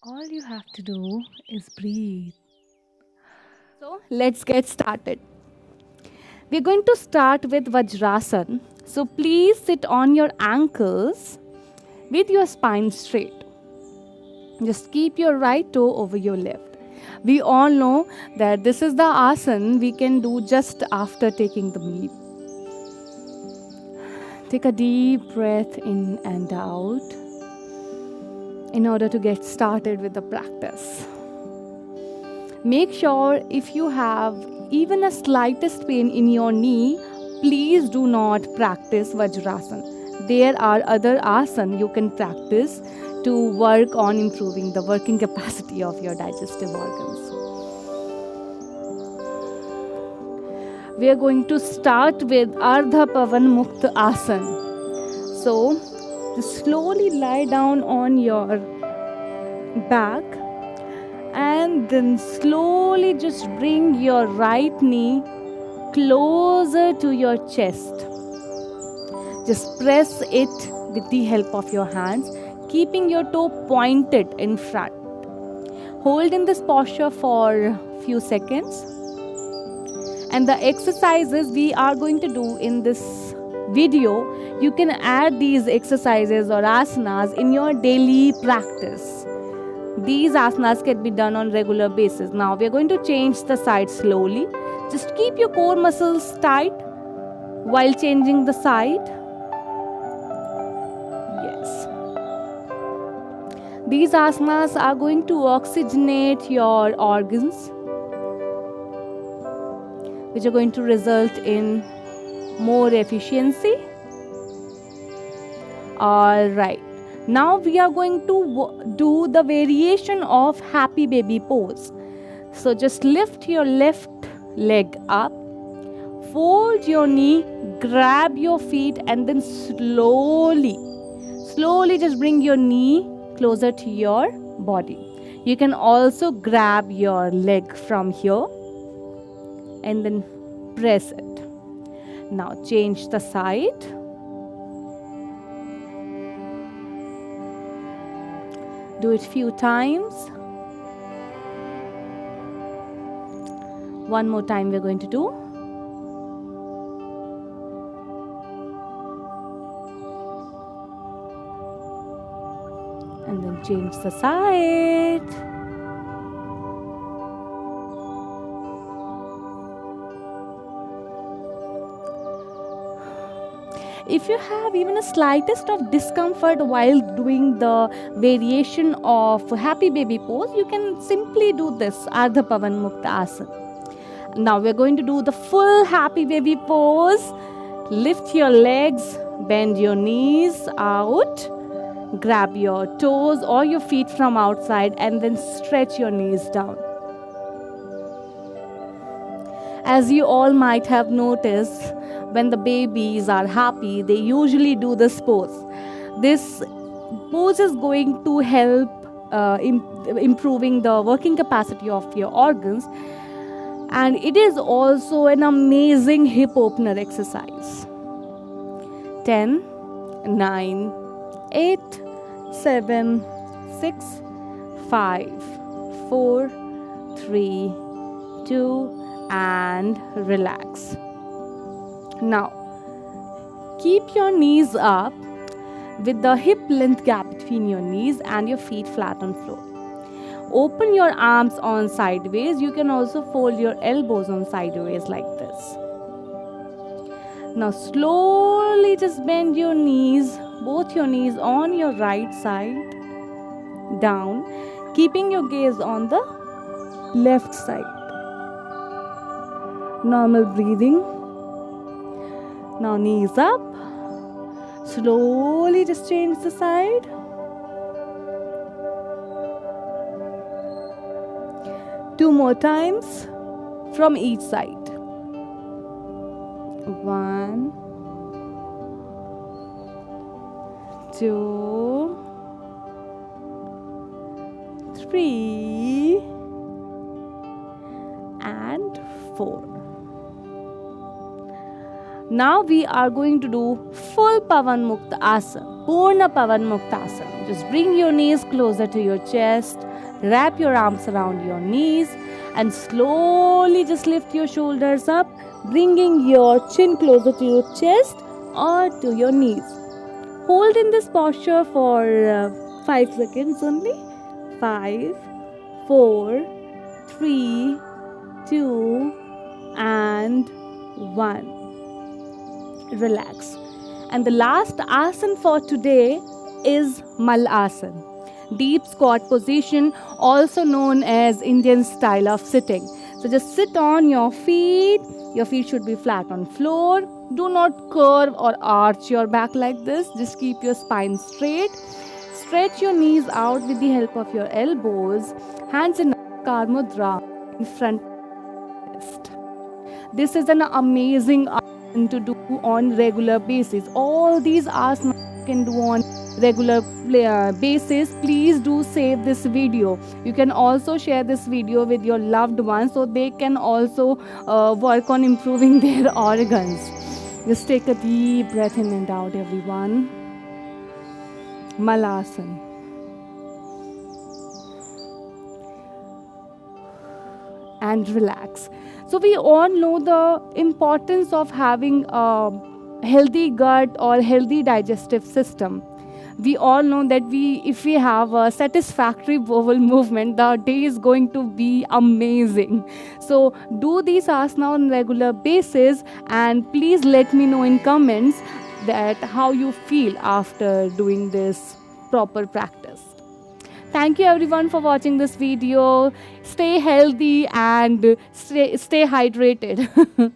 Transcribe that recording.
All you have to do is breathe. So let's get started. We're going to start with Vajrasan. So please sit on your ankles with your spine straight. Just keep your right toe over your left. We all know that this is the asana we can do just after taking the meal. Take a deep breath in and out in order to get started with the practice. Make sure if you have even a slightest pain in your knee, please do not practice Vajrasan. There are other asana you can practice to work on improving the working capacity of your digestive organs. We are going to start with Ardha Pavan Mukta Asana. So, just slowly lie down on your back and then slowly just bring your right knee closer to your chest. Just press it with the help of your hands, keeping your toe pointed in front. Hold in this posture for a few seconds. And the exercises we are going to do in this video, you can add these exercises or asanas in your daily practice. These asanas can be done on regular basis. Now we are going to change the side slowly. Just keep your core muscles tight while changing the side. Yes. These asanas are going to oxygenate your organs, which are going to result in more efficiency. All right. Now we are going to do the variation of happy baby pose. So just lift your left leg up, fold your knee, grab your feet, and then slowly just bring your knee closer to your body. You can also grab your leg from here and then press it. Now change the side. Do it few times. One more time we're going to do. And then change the side. If you have even a slightest of discomfort while doing the variation of happy baby pose, you can simply do this Ardha Pavan Mukta Asana. Now we're going to do the full happy baby pose. Lift your legs, bend your knees out, grab your toes or your feet from outside, and then stretch your knees down. As you all might have noticed, when the babies are happy, they usually do this pose. This pose is going to help improving the working capacity of your organs, and it is also an amazing hip opener exercise. 10, 9, 8, 7, 6, 5, 4, 3, 2, and relax. Now, keep your knees up with the hip length gap between your knees and your feet flat on floor. Open your arms on sideways. You can also fold your elbows on sideways like this. Now slowly just bend your knees, both your knees on your right side down, keeping your gaze on the left side. Normal breathing. Now knees up. Slowly just change the side. Two more times from each side. 1, 2, 3, and 4. Now we are going to do full Pavan Mukta Asana, Purna Pavan Mukta Asana. Just bring your knees closer to your chest. Wrap your arms around your knees and slowly just lift your shoulders up, bringing your chin closer to your chest or to your knees. Hold in this posture for 5 seconds only. 5, 4, 3, 2, and 1. Relax. And the last asana for today is Malasana, deep squat position, also known as Indian style of sitting. So just sit on your feet. Your feet should be flat on floor. Do not curve or arch your back like this. Just keep your spine straight. Stretch your knees out with the help of your elbows. Hands in Namaskar Mudra in front of the chest. This is an amazing asana to do on regular basis. All these asanas you can do on regular basis. Please do save this video. You can also share this video with your loved ones so they can also work on improving their organs. Just take a deep breath in and out, everyone. Malasana. And relax. So we all know the importance of having a healthy gut or healthy digestive system. We all know that if we have a satisfactory bowel movement, the day is going to be amazing. So do these asana on regular basis, and please let me know in comments that how you feel after doing this proper practice. Thank you everyone for watching this video. Stay healthy and stay hydrated.